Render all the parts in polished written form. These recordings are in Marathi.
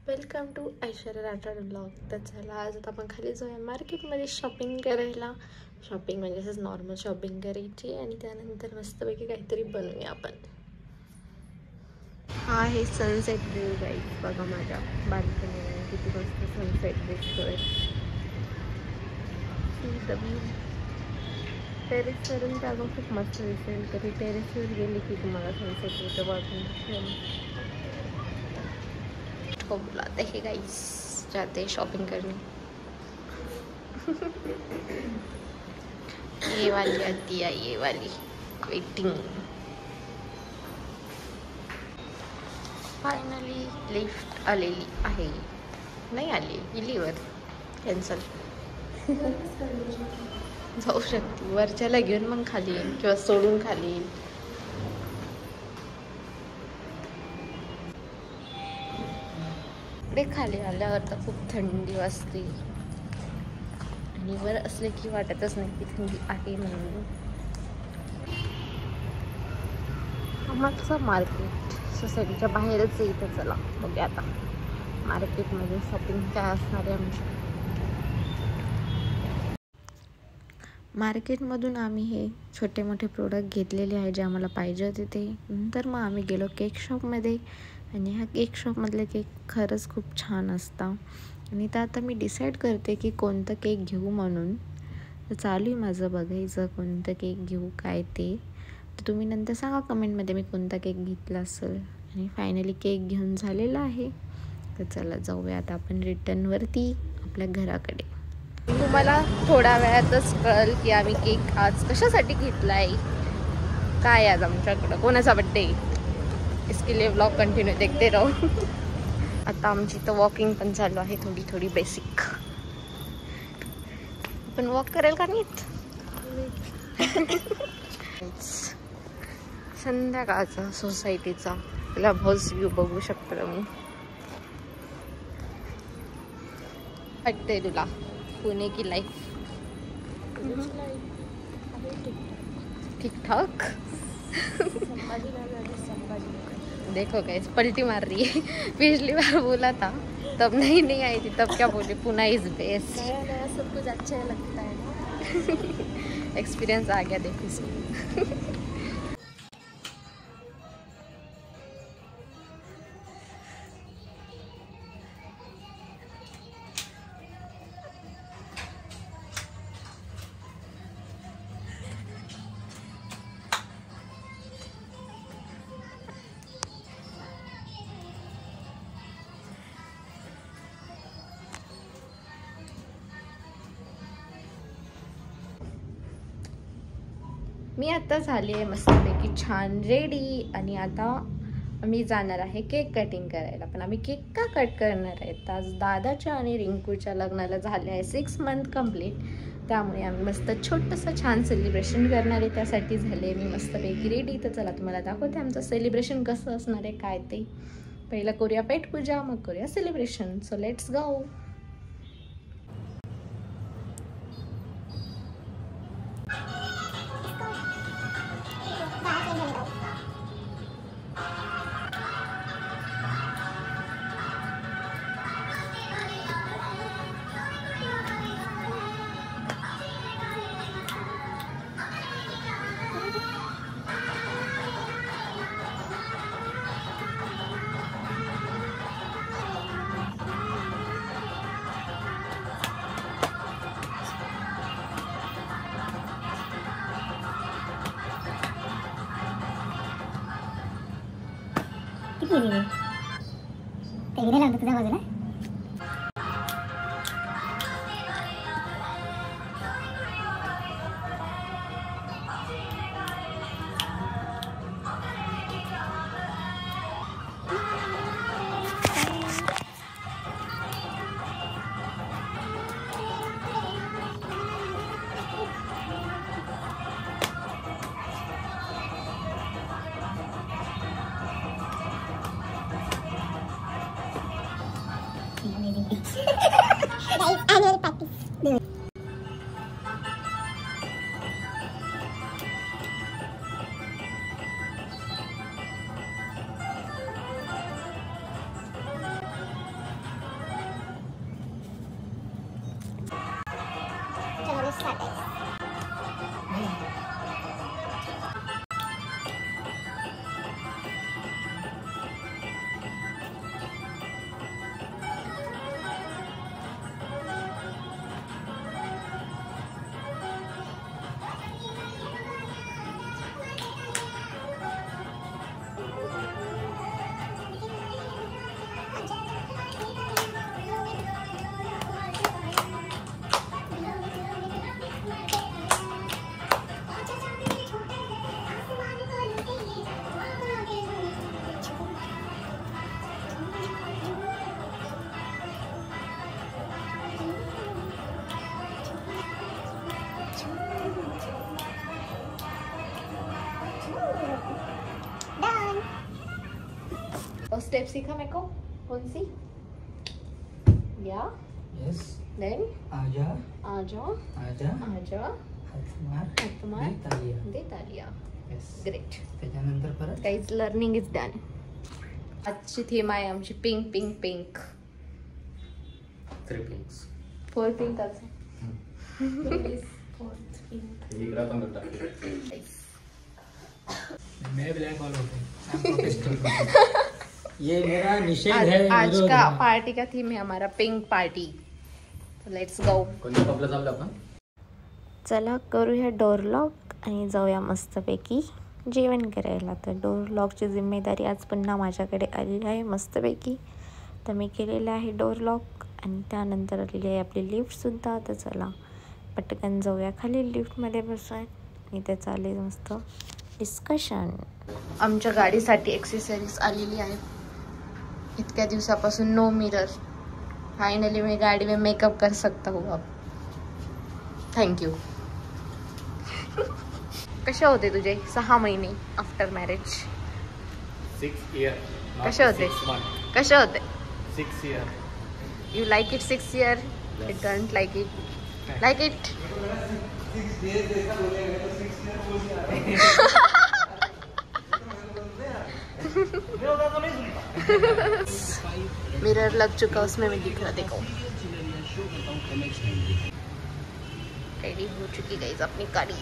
Welcome to Aishwarya Rathod blog. तर चला आज आता आपण खाली जाऊया मार्केटमध्ये शॉपिंग करायला. शॉपिंग म्हणजे असंच नॉर्मल शॉपिंग करायची आणि त्यानंतर मस्तपैकी काहीतरी बनवूया आपण. हा आहे सनसेट व्ह्यू गाईज. बघा माझ्या बाल्कनीने किती मस्त सनसेट दिसतोय. व्ह्यू टेरेसवरून जागा खूप मस्त दिसेल. कधी टेरेसवर गेली की तुम्हाला सनसेट इथं बघून को बुलाते हैं गाइस. जाते हैं शॉपिंग करने. ये वाली आती है, ये वाली वेटिंग. फायनली लिफ्ट आलेली आहे. नाही आली गेलीवर कॅन्सल. जाऊ शकते वरच्याला घेऊन मग खाली येईल किंवा सोडून खाली येईल. इकडे खाली आल्यावर तर खूप थंडी वाजते आणि वर असले की वाटतच नाही की थंडी आहे म्हणून. आमचं मार्केट सोसायटीच्या बाहेरच आहे इथं. चला बघूया आता मार्केटमध्ये शॉपिंग काय असणार आहे आमची. मार्केटमधून आम्ही हे छोटे मोठे प्रोडक्ट घेतलेले आहे जे आम्हाला पाहिजे होते ते. नंतर मग आम्ही गेलो केक शॉपमध्ये आणि ह्या केक शॉपमधले केक खरंच खूप छान असतात आणि तर आता मी डिसाईड करते की कोणतं केक घेऊ म्हणून. तर चालू आहे माझं बघायचं कोणतं केक घेऊ काय ते. तर तुम्ही नंतर सांगा कमेंटमध्ये मी कोणता केक घेतला असेल. आणि फायनली केक घेऊन झालेला आहे. तर चला जाऊया आता आपण रिटर्नवरती आपल्या घराकडे. तुम्हाला थोड्या वेळातच कळेल की आम्ही केक आज कशासाठी घेतला आहे. काय आज आमच्याकडं कोणाचा बड्डे. इसके लिए व्लॉग कंटिन्यू देखते रहो. आता आमची तर वॉकिंग पण चालू आहे थोडी थोडी बेसिक. पण वॉक करेल का नीट. संध्याकाळचा सोसायटीचा क्लब हाऊस व्ह्यू बघू शकता तुम्ही. वाटतंय तुला पुणे की लाईफ ठीक ठाक. देखो गाइस पलटी मार रही है. पिछली बार बोला था तब नहीं आई थी तब क्या बोले पुणे इज बेस्ट. नया सब कुछ अच्छा लगता है ना. एक्सपीरियंस आ गया देखो इसको. मी आता झाली आहे मस्तपैकी छान रेडी आणि आता आम्ही जाणार आहे केक कटिंग करायला. पण आम्ही केक का कट करणार आहे तर आज दादाच्या आणि रिंकूच्या लग्नाला झाले आहे 6 मंथ कंप्लीट. त्यामुळे आम्ही मस्त छोटंसं छान सेलिब्रेशन करणार आहे. त्यासाठी झाले मी मस्तपैकी रेडी. तर चला तुम्हाला दाखवते आमचं सेलिब्रेशन कसं असणार आहे काय ते. पहिलं करूया पेट पूजा मग करूया सेलिब्रेशन. So let's go. किती दिले ते गेले लागतं तुझ्या बाजूला. Guys, annual practice. और स्टेप सीखा मेरे को, कौन सी? या यस देन आजा आजा आजा आजा हात मार मार दे तालिया. दे तालिया. Yes great. त्याच्यानंतर परत गाईज लर्निंग इज डन. आजची थीम आहे आमची pink pink pink. 3 pinks. 4 pink असं. मैं ब्लैक वाला हूँ. ये मेरा निषेध है. आज विरोध का है. पार्टी का थीम है हमारा पिंक पार्टी. Let's go. कोणत्या टॉपला चाललो आपण? चला करूया डोर लॉक आणि जाऊया मस्तपैकी जेवण करायला. तर डोर लॉकची जिम्मेदारी आज पुन्हा माझ्याकडे आलेली आहे मस्तपैकी. तर मी केलेलं आहे डोर लॉक आणि त्यानंतर आलेली आहे आपली लिफ्टसुद्धा. तर चला पटकन जाऊया खाली लिफ्टमध्ये बसूया आणि त्याचं आले मस्त डिस्कशन. आमच्या गाडीसाठी एक्सेसरीज आलेली आहे इतक्या दिवसापासून. No mirror. फाइनली मैं गाड़ी में मेकअप कर सकता हूँ अब. थँक्यू. कसे होते तुझे 6 महिने आफ्टर मॅरेज? 6 year. कसे होते? कसे होते? 6 year. You like it 6 year? You don't like it? Like it? Mirror लग चुका उसमें मैं दिख रहा. देखो रेडी हो चुकी गाइस अपनी गाड़ी.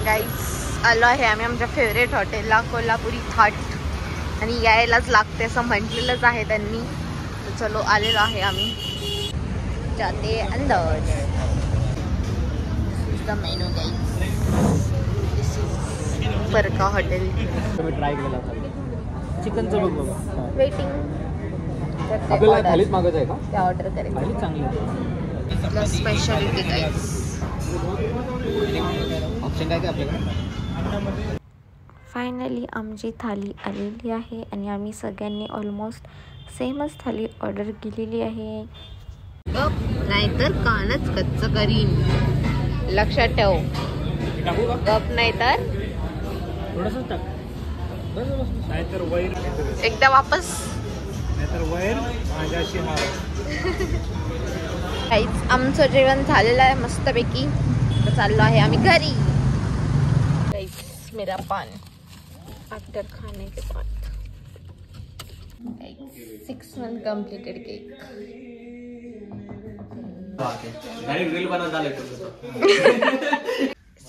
गाइस आलो आहे आम्ही आमच्या फेवरेट हॉटेलला कोल्हापुरी थाट. आणि यायलाच लागते असं म्हटलेलंच आहे त्यांनी. तर चलो आलेलो आहे आम्ही. जाते अंदर. The menu guys. This is बरका हॉटेल. तुम्ही ट्राय केलेला होता चिकनचं बघ बाबा. वेटिंग. आपल्याला थालीच मागत आहे का? ते ऑर्डर करेल. थाली चांगली आहे. Speciality guys. ऑप्शन काय काय आपल्याकडे? फायनली आमची थाली आलेली आहे आणि आम्ही सगळ्यांनी ऑलमोस्ट सेमच थाली ऑर्डर केलेली आहे. गप नाहीतर कानच कच्च करीन. लक्षात ठेव. टाकू का? गप नाहीतर थोडंसं टाक. बस बस. नाहीतर वैर. एकदा वापस. नाहीतर वैर माझ्याशी काहीच आमचं जेवण झालेलं आहे मस्तपैकी. तर चाललो आहे आम्ही घरी. मेरा पान आफ्टर खाने के बाद. 6 month completed केक. रील बनवत आले.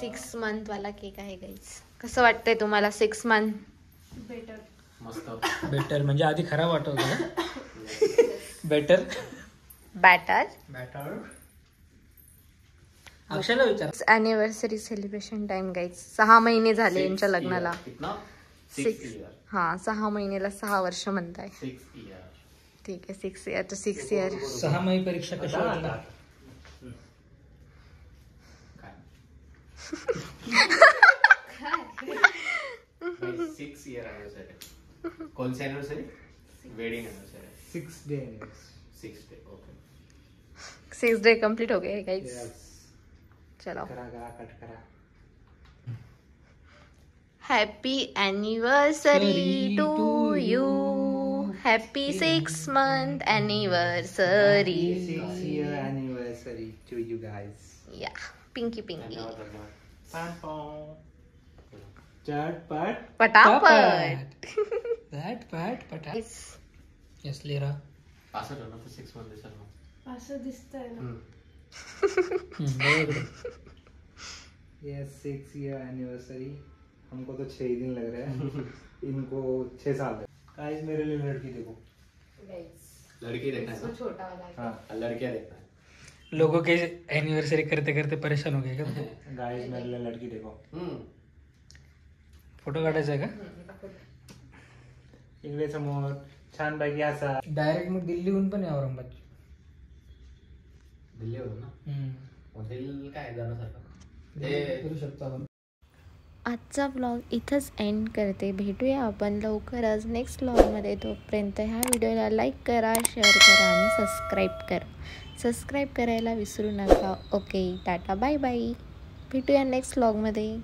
6 month वाला केक आहे गाईज. कसं वाटतंय तुम्हाला 6 month? मस्त. बेटर म्हणजे आधी खराब वाटत होतं. Better batter. बेटर. अक्षयला विचार. Anniversary celebration time guys. 6 महिने झाले यांच्या लग्नाला. 6 year. हा 6 महिन्याला 6 वर्ष म्हणताय. 6 year. ठीक आहे 6 year to 6 year. 6 महिने परीक्षा कशी वाटली? काय 6 year anniversary. कोणची anniversary? Wedding anniversary. 6 day. 6 day. Okay. 6 day complete हो गए गाइस. चलो करा कट करा. Happy anniversary to you. Happy 6 month anniversary. 6 year anniversary to you guys. या पिंकी पिंकी. चटपट पटापट. झटपट पटा. यस लेरा. असं ठेव ना 6 month दिसेल. असं दिसतंय ना. Yes 6 year anniversary. हमको तो 6 दिन लग रहे हैं. इनको 6 साल है. गाइस मेरे लिए लड़की देखो. लड़की देखना है. छोटा वाला. हाँ लड़कियां देखना है. लोगों के एनिवर्सरी करते करते परेशान हो गए क्या? गाइस मेरे लिए लड़की देखो. फोटो काढायचा आहे का? इकडे समोर छान पैकी असा. डायरेक्ट मग दिल्लीहून पण आहे औरंगाबाद. दिल्लीवरून ना. हॉटेल काय जाण्यासारखं करू शकतो आपण. आजचा ब्लॉग इथंच एंड करते. भेटूया आपण लवकरच नेक्स्ट ब्लॉगमध्ये. तोपर्यंत ह्या व्हिडिओला लाईक करा, शेअर करा आणि सबस्क्राईब करा. सबस्क्राईब करायला विसरू नका. Okay tata bye bye. भेटूया नेक्स्ट ब्लॉगमध्ये.